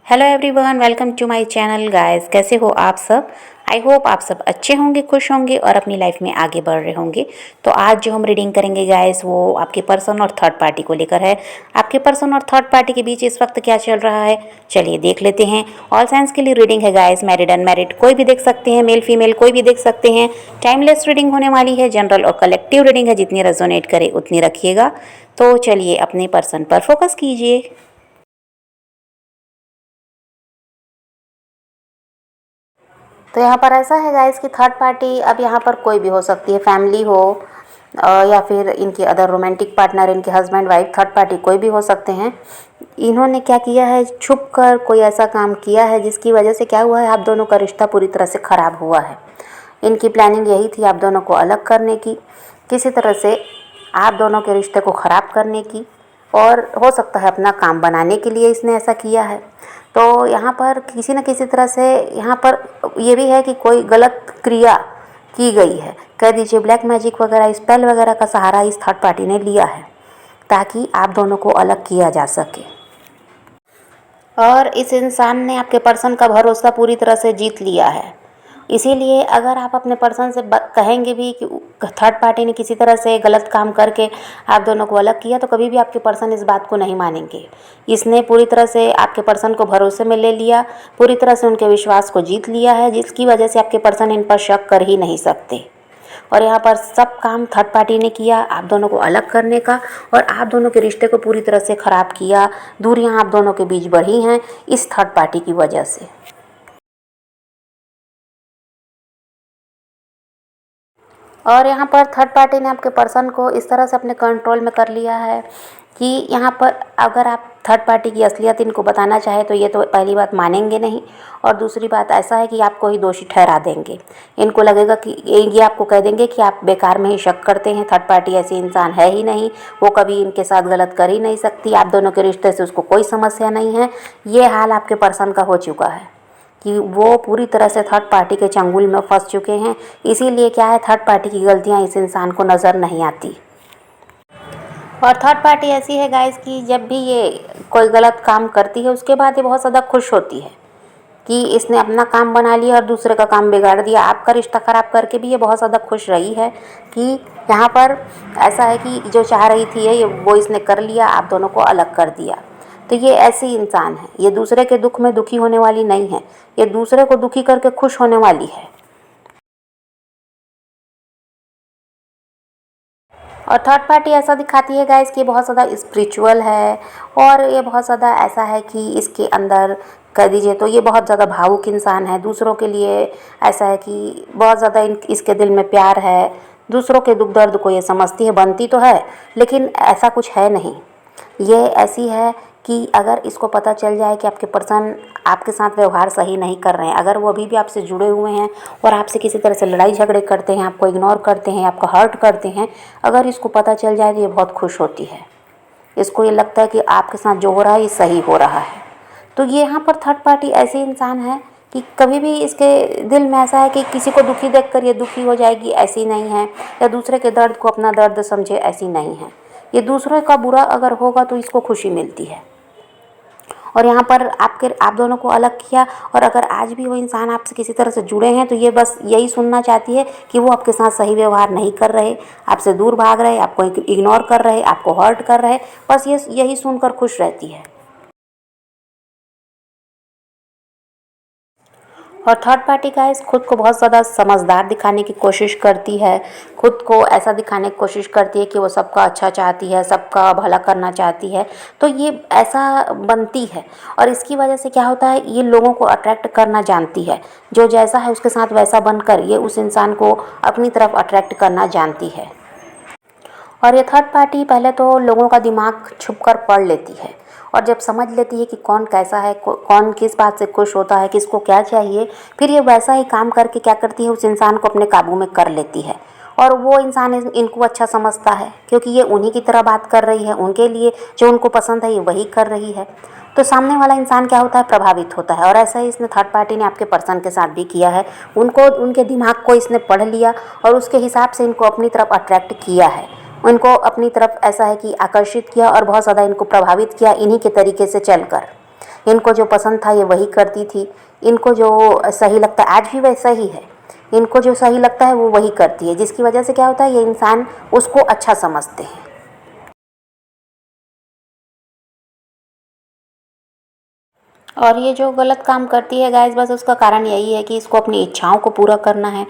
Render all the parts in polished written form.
Hello everyone, welcome to my channel guys. कैसे हो आप सब? आई होप आप सब अच्छे होंगे, खुश होंगे और अपनी लाइफ में आगे बढ़ रहे होंगे। तो आज जो हम रीडिंग करेंगे गाइस, वो आपके पर्सन और थर्ड पार्टी को लेकर है। आपके पर्सन और थर्ड पार्टी के बीच इस वक्त क्या चल रहा है, चलिए देख लेते हैं। ऑल साइंस के लिए रीडिंग है गाइस, मैरिड अनमैरिड कोई भी देख सकते हैं, मेल फीमेल कोई भी देख सकते हैं। टाइमलेस रीडिंग होने वाली है, जनरल और कलेक्टिव रीडिंग है, जितनी रेजोनेट करे उतनी रखिएगा। तो चलिए अपने पर्सन पर फोकस कीजिए। तो यहाँ पर ऐसा है गाइस कि थर्ड पार्टी अब यहाँ पर कोई भी हो सकती है, फैमिली हो या फिर इनके अदर रोमांटिक पार्टनर, इनके हस्बैंड वाइफ, थर्ड पार्टी कोई भी हो सकते हैं। इन्होंने क्या किया है, छुप कर कोई ऐसा काम किया है जिसकी वजह से क्या हुआ है, आप दोनों का रिश्ता पूरी तरह से ख़राब हुआ है। इनकी प्लानिंग यही थी आप दोनों को अलग करने की, किसी तरह से आप दोनों के रिश्ते को ख़राब करने की, और हो सकता है अपना काम बनाने के लिए इसने ऐसा किया है। तो यहाँ पर किसी न किसी तरह से यहाँ पर ये भी है कि कोई गलत क्रिया की गई है, कह दीजिए ब्लैक मैजिक वगैरह, स्पेल वगैरह का सहारा इस थर्ड पार्टी ने लिया है ताकि आप दोनों को अलग किया जा सके। और इस इंसान ने आपके पर्सन का भरोसा पूरी तरह से जीत लिया है। इसीलिए अगर आप अपने पर्सन से कहेंगे भी कि थर्ड पार्टी ने किसी तरह से गलत काम करके आप दोनों को अलग किया, तो कभी भी आपके पर्सन इस बात को नहीं मानेंगे। इसने पूरी तरह से आपके पर्सन को भरोसे में ले लिया, पूरी तरह से उनके विश्वास को जीत लिया है, जिसकी वजह से आपके पर्सन इन पर शक कर ही नहीं सकते। और यहाँ पर सब काम थर्ड पार्टी ने किया आप दोनों को अलग करने का, और आप दोनों के रिश्ते को पूरी तरह से ख़राब किया। दूरियाँ आप दोनों के बीच बढ़ी हैं इस थर्ड पार्टी की वजह से। और यहाँ पर थर्ड पार्टी ने आपके पर्सन को इस तरह से अपने कंट्रोल में कर लिया है कि यहाँ पर अगर आप थर्ड पार्टी की असलियत इनको बताना चाहे तो ये तो पहली बात मानेंगे नहीं, और दूसरी बात ऐसा है कि आपको ही दोषी ठहरा देंगे। इनको लगेगा कि ये आपको कह देंगे कि आप बेकार में ही शक करते हैं, थर्ड पार्टी ऐसी इंसान है ही नहीं, वो कभी इनके साथ गलत कर ही नहीं सकती, आप दोनों के रिश्ते से उसको कोई समस्या नहीं है। ये हाल आपके पर्सन का हो चुका है कि वो पूरी तरह से थर्ड पार्टी के चंगुल में फंस चुके हैं। इसीलिए क्या है, थर्ड पार्टी की गलतियां इस इंसान को नज़र नहीं आती। और थर्ड पार्टी ऐसी है गाइस कि जब भी ये कोई गलत काम करती है उसके बाद ये बहुत ज़्यादा खुश होती है कि इसने अपना काम बना लिया और दूसरे का काम बिगाड़ दिया। आपका रिश्ता ख़राब करके भी ये बहुत ज़्यादा खुश रही है कि यहाँ पर ऐसा है कि जो चाह रही थी ये वो इसने कर लिया, आप दोनों को अलग कर दिया। तो ये ऐसी इंसान है, ये दूसरे के दुख में दुखी होने वाली नहीं है, ये दूसरे को दुखी करके खुश होने वाली है। और थर्ड पार्टी ऐसा दिखाती है गाइस कि बहुत ज़्यादा स्पिरिचुअल है, और ये बहुत ज़्यादा ऐसा है कि इसके अंदर कह दीजिए तो ये बहुत ज़्यादा भावुक इंसान है। दूसरों के लिए ऐसा है कि बहुत ज़्यादा इसके दिल में प्यार है, दूसरों के दुख दर्द को ये समझती है, बनती तो है लेकिन ऐसा कुछ है नहीं। ये ऐसी है कि अगर इसको पता चल जाए कि आपके पर्सन आपके साथ व्यवहार सही नहीं कर रहे हैं, अगर वो अभी भी आपसे जुड़े हुए हैं और आपसे किसी तरह से लड़ाई झगड़े करते हैं, आपको इग्नोर करते हैं, आपको हर्ट करते हैं, अगर इसको पता चल जाए तो ये बहुत खुश होती है। इसको ये लगता है कि आपके साथ जो हो रहा है ये सही हो रहा है। तो ये यहाँ पर थर्ड पार्टी ऐसी इंसान है कि कभी भी इसके दिल में ऐसा है कि किसी को दुखी देखकर ये दुखी हो जाएगी, ऐसी नहीं है, या दूसरे के दर्द को अपना दर्द समझे, ऐसी नहीं है। ये दूसरों का बुरा अगर होगा तो इसको खुशी मिलती है। और यहाँ पर आप दोनों को अलग किया, और अगर आज भी वो इंसान आपसे किसी तरह से जुड़े हैं तो ये बस यही सुनना चाहती है कि वो आपके साथ सही व्यवहार नहीं कर रहे, आपसे दूर भाग रहे, आपको इग्नोर कर रहे, आपको हर्ट कर रहे, बस ये यही सुनकर खुश रहती है। और थर्ड पार्टी गाइस खुद को बहुत ज़्यादा समझदार दिखाने की कोशिश करती है, खुद को ऐसा दिखाने की कोशिश करती है कि वो सबका अच्छा चाहती है, सबका भला करना चाहती है। तो ये ऐसा बनती है, और इसकी वजह से क्या होता है, ये लोगों को अट्रैक्ट करना जानती है। जो जैसा है उसके साथ वैसा बनकर ये उस इंसान को अपनी तरफ अट्रैक्ट करना जानती है। और ये थर्ड पार्टी पहले तो लोगों का दिमाग छुप कर पढ़ लेती है, और जब समझ लेती है कि कौन कैसा है, कौन किस बात से खुश होता है, किसको क्या चाहिए, फिर ये वैसा ही काम करके क्या करती है, उस इंसान को अपने काबू में कर लेती है। और वो इंसान इनको अच्छा समझता है क्योंकि ये उन्हीं की तरह बात कर रही है, उनके लिए जो उनको पसंद है ये वही कर रही है। तो सामने वाला इंसान क्या होता है, प्रभावित होता है। और ऐसा ही इसने थर्ड पार्टी ने आपके पर्सन के साथ भी किया है। उनके दिमाग को इसने पढ़ लिया और उसके हिसाब से इनको अपनी तरफ अट्रैक्ट किया है, उनको अपनी तरफ ऐसा है कि आकर्षित किया और बहुत ज़्यादा इनको प्रभावित किया इन्हीं के तरीके से चलकर, इनको जो पसंद था ये वही करती थी, इनको जो सही लगता है आज भी वैसा ही है, इनको जो सही लगता है वो वही करती है, जिसकी वजह से क्या होता है ये इंसान उसको अच्छा समझते हैं। और ये जो गलत काम करती है गाइस, बस उसका कारण यही है कि इसको अपनी इच्छाओं को पूरा करना है,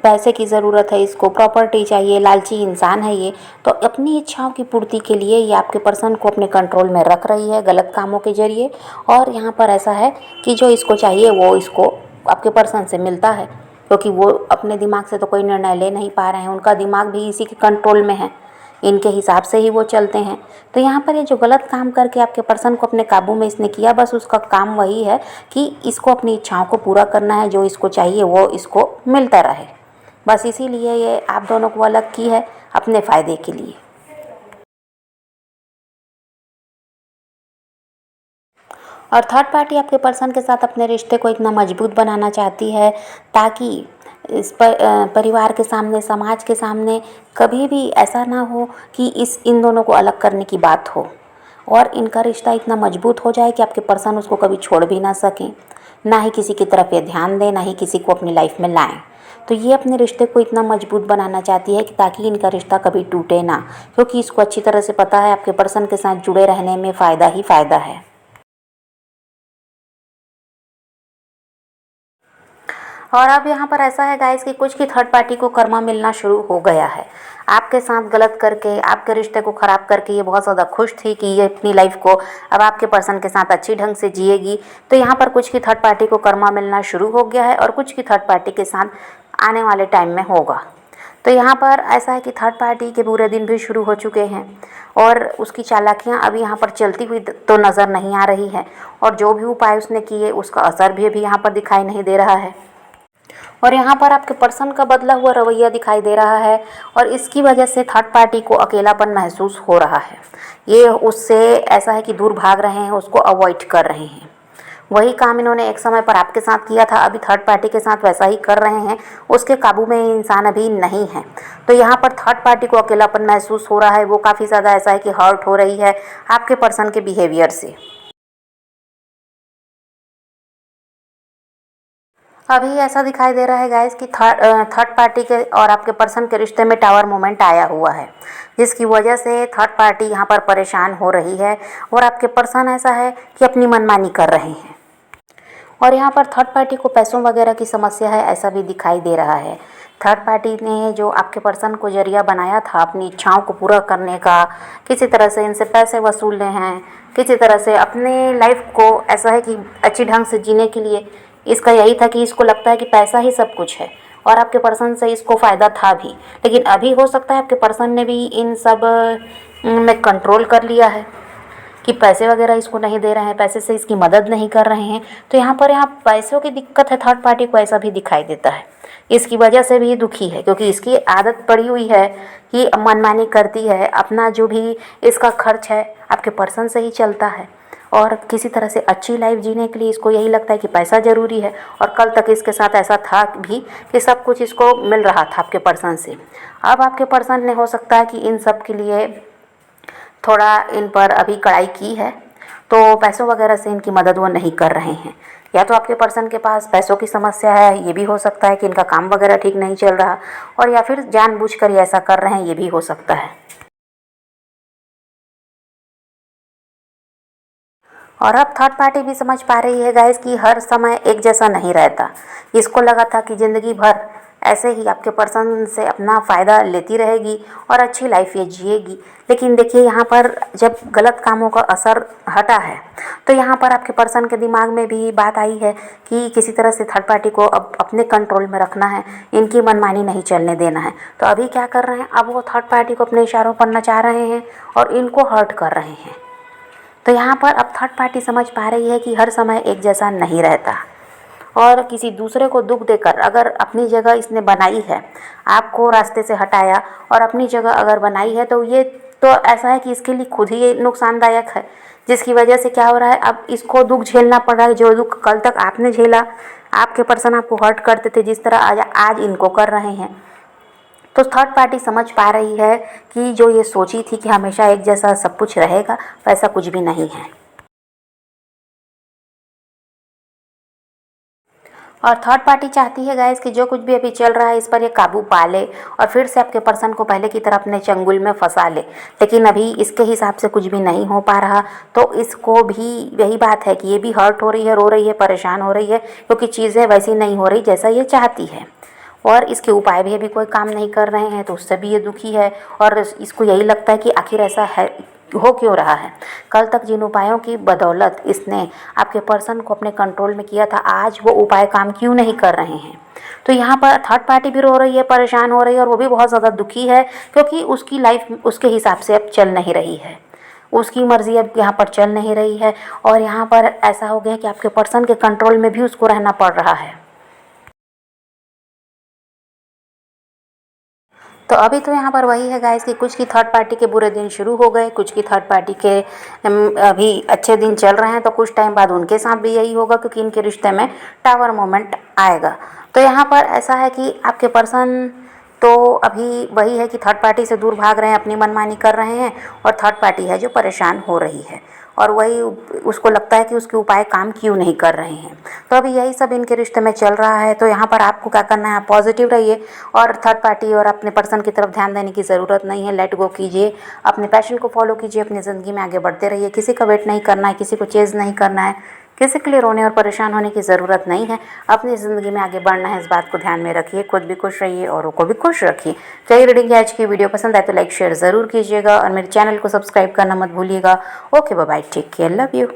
पैसे की ज़रूरत है, इसको प्रॉपर्टी चाहिए, लालची इंसान है ये। तो अपनी इच्छाओं की पूर्ति के लिए ये आपके पर्सन को अपने कंट्रोल में रख रही है गलत कामों के ज़रिए। और यहाँ पर ऐसा है कि जो इसको चाहिए वो इसको आपके पर्सन से मिलता है, क्योंकि वो अपने दिमाग से तो कोई निर्णय ले नहीं पा रहे हैं, उनका दिमाग भी इसी के कंट्रोल में है, इनके हिसाब से ही वो चलते हैं। तो यहाँ पर ये जो गलत काम करके आपके पर्सन को अपने काबू में इसने किया, बस उसका काम वही है कि इसको अपनी इच्छाओं को पूरा करना है, जो इसको चाहिए वो इसको मिलता रहे। बस इसीलिए ये आप दोनों को अलग की है अपने फ़ायदे के लिए। और थर्ड पार्टी आपके पर्सन के साथ अपने रिश्ते को इतना मजबूत बनाना चाहती है ताकि इस परिवार के सामने, समाज के सामने कभी भी ऐसा ना हो कि इन दोनों को अलग करने की बात हो, और इनका रिश्ता इतना मजबूत हो जाए कि आपके पर्सन उसको कभी छोड़ भी ना सकें, ना ही किसी की तरफ ये ध्यान दें, ना ही किसी को अपनी लाइफ में लाएं। तो ये अपने रिश्ते को इतना मजबूत बनाना चाहती है कि ताकि इनका रिश्ता कभी टूटे ना, क्योंकि इसको अच्छी तरह से पता है आपके पर्सन के साथ जुड़े रहने में फ़ायदा ही फ़ायदा है। और अब यहाँ पर ऐसा है गाइस कि कुछ की थर्ड पार्टी को कर्मा मिलना शुरू हो गया है। आपके साथ गलत करके, आपके रिश्ते को ख़राब करके ये बहुत ज़्यादा खुश थी कि ये अपनी लाइफ को अब आपके पर्सन के साथ अच्छी ढंग से जिएगी। तो यहाँ पर कुछ की थर्ड पार्टी को कर्मा मिलना शुरू हो गया है और कुछ की थर्ड पार्टी के साथ आने वाले टाइम में होगा। तो यहाँ पर ऐसा है कि थर्ड पार्टी के बुरे दिन भी शुरू हो चुके हैं और उसकी चालाकियाँ अभी यहाँ पर चलती हुई तो नज़र नहीं आ रही है, और जो भी उपाय उसने किए उसका असर भी अभी यहाँ पर दिखाई नहीं दे रहा है। और यहाँ पर आपके पर्सन का बदला हुआ रवैया दिखाई दे रहा है, और इसकी वजह से थर्ड पार्टी को अकेलापन महसूस हो रहा है। ये उससे ऐसा है कि दूर भाग रहे हैं, उसको अवॉइड कर रहे हैं। वही काम इन्होंने एक समय पर आपके साथ किया था, अभी थर्ड पार्टी के साथ वैसा ही कर रहे हैं। उसके काबू में इंसान अभी नहीं है। तो यहाँ पर थर्ड पार्टी को अकेलापन महसूस हो रहा है, वो काफ़ी ज़्यादा ऐसा है कि हर्ट हो रही है आपके पर्सन के बिहेवियर से। अभी ऐसा दिखाई दे रहा है गाइस कि थर्ड पार्टी के और आपके पर्सन के रिश्ते में टावर मोमेंट आया हुआ है, जिसकी वजह से थर्ड पार्टी यहाँ पर परेशान हो रही है, और आपके पर्सन ऐसा है कि अपनी मनमानी कर रहे हैं। और यहाँ पर थर्ड पार्टी को पैसों वगैरह की समस्या है, ऐसा भी दिखाई दे रहा है। थर्ड पार्टी ने जो आपके पर्सन को जरिया बनाया था अपनी इच्छाओं को पूरा करने का, किसी तरह से इनसे पैसे वसूलने हैं, किसी तरह से अपने लाइफ को ऐसा है कि अच्छी ढंग से जीने के लिए, इसका यही था कि इसको लगता है कि पैसा ही सब कुछ है, और आपके पर्सन से इसको फ़ायदा था भी। लेकिन अभी हो सकता है आपके पर्सन ने भी इन सब में कंट्रोल कर लिया है कि पैसे वगैरह इसको नहीं दे रहे हैं, पैसे से इसकी मदद नहीं कर रहे हैं। तो यहाँ पैसों की दिक्कत है, थर्ड पार्टी को ऐसा भी दिखाई देता है। इसकी वजह से भी दुखी है, क्योंकि इसकी आदत पड़ी हुई है कि मनमानी करती है, अपना जो भी इसका खर्च है आपके पर्सन से ही चलता है, और किसी तरह से अच्छी लाइफ जीने के लिए इसको यही लगता है कि पैसा ज़रूरी है। और कल तक इसके साथ ऐसा था भी कि सब कुछ इसको मिल रहा था आपके पर्सन से। अब आपके पर्सन ने हो सकता है कि इन सब के लिए थोड़ा इन पर अभी कड़ाई की है, तो पैसों वगैरह से इनकी मदद वो नहीं कर रहे हैं। या तो आपके पर्सन के पास पैसों की समस्या है, ये भी हो सकता है कि इनका काम वगैरह ठीक नहीं चल रहा, और या फिर जानबूझकर ये ऐसा कर रहे हैं, ये भी हो सकता है। और अब थर्ड पार्टी भी समझ पा रही है गाइस कि हर समय एक जैसा नहीं रहता। इसको लगा था कि ज़िंदगी भर ऐसे ही आपके पर्सन से अपना फ़ायदा लेती रहेगी और अच्छी लाइफ ये जिएगी। लेकिन देखिए यहाँ पर जब गलत कामों का असर हटा है, तो यहाँ पर आपके पर्सन के दिमाग में भी बात आई है कि किसी तरह से थर्ड पार्टी को अब अपने कंट्रोल में रखना है, इनकी मनमानी नहीं चलने देना है। तो अभी क्या कर रहे हैं, अब वो थर्ड पार्टी को अपने इशारों पर नचा रहे हैं और इनको हर्ट कर रहे हैं। तो यहाँ पर अब थर्ड पार्टी समझ पा रही है कि हर समय एक जैसा नहीं रहता, और किसी दूसरे को दुख देकर अगर अपनी जगह इसने बनाई है, आपको रास्ते से हटाया और अपनी जगह अगर बनाई है, तो ये तो ऐसा है कि इसके लिए खुद ही ये नुकसानदायक है, जिसकी वजह से क्या हो रहा है, अब इसको दुख झेलना पड़ रहा है। जो दुख कल तक आपने झेला, आपके पर्सन आपको हर्ट करते थे, जिस तरह आज इनको कर रहे हैं। तो थर्ड पार्टी समझ पा रही है कि जो ये सोची थी कि हमेशा एक जैसा सब कुछ रहेगा, वैसा कुछ भी नहीं है। और थर्ड पार्टी चाहती है गाइस कि जो कुछ भी अभी चल रहा है इस पर ये काबू पा ले और फिर से आपके पर्सन को पहले की तरह अपने चंगुल में फंसा ले। लेकिन अभी इसके हिसाब से कुछ भी नहीं हो पा रहा, तो इसको भी यही बात है कि ये भी हर्ट हो रही है, रो रही है, परेशान हो रही है, क्योंकि चीज़ें वैसी नहीं हो रही जैसा ये चाहती है। और इसके उपाय भी अभी कोई काम नहीं कर रहे हैं, तो उससे भी ये दुखी है और इसको यही लगता है कि आखिर ऐसा है हो क्यों रहा है। कल तक जिन उपायों की बदौलत इसने आपके पर्सन को अपने कंट्रोल में किया था, आज वो उपाय काम क्यों नहीं कर रहे हैं। तो यहाँ पर थर्ड पार्टी भी रो रही है, परेशान हो रही है और वो भी बहुत ज़्यादा दुखी है, क्योंकि उसकी लाइफ उसके हिसाब से अब चल नहीं रही है, उसकी मर्ज़ी अब यहाँ पर चल नहीं रही है। और यहाँ पर ऐसा हो गया कि आपके पर्सन के कंट्रोल में भी उसको रहना पड़ रहा है। तो अभी तो यहाँ पर वही है गाइस कि कुछ की थर्ड पार्टी के बुरे दिन शुरू हो गए, कुछ की थर्ड पार्टी के अभी अच्छे दिन चल रहे हैं, तो कुछ टाइम बाद उनके साथ भी यही होगा, क्योंकि इनके रिश्ते में टावर मोमेंट आएगा। तो यहाँ पर ऐसा है कि आपके पर्सन तो अभी वही है कि थर्ड पार्टी से दूर भाग रहे हैं, अपनी मनमानी कर रहे हैं, और थर्ड पार्टी है जो परेशान हो रही है और वही उसको लगता है कि उसके उपाय काम क्यों नहीं कर रहे हैं। तो अभी यही सब इनके रिश्ते में चल रहा है। तो यहाँ पर आपको क्या करना है, आप पॉजिटिव रहिए और थर्ड पार्टी और अपने पर्सन की तरफ ध्यान देने की ज़रूरत नहीं है। लेट गो कीजिए, अपने पैशन को फॉलो कीजिए, अपनी ज़िंदगी में आगे बढ़ते रहिए। किसी का वेट नहीं करना है, किसी को चेज़ नहीं करना है, किसी के लिए रोने और परेशान होने की ज़रूरत नहीं है। अपनी ज़िंदगी में आगे बढ़ना है, इस बात को ध्यान में रखिए। खुद भी खुश रहिए, औरों को भी खुश रखिए। चलिए, रीडिंग की आज की वीडियो पसंद आए तो लाइक शेयर ज़रूर कीजिएगा और मेरे चैनल को सब्सक्राइब करना मत भूलिएगा। Okay, bye bye, take care, love you.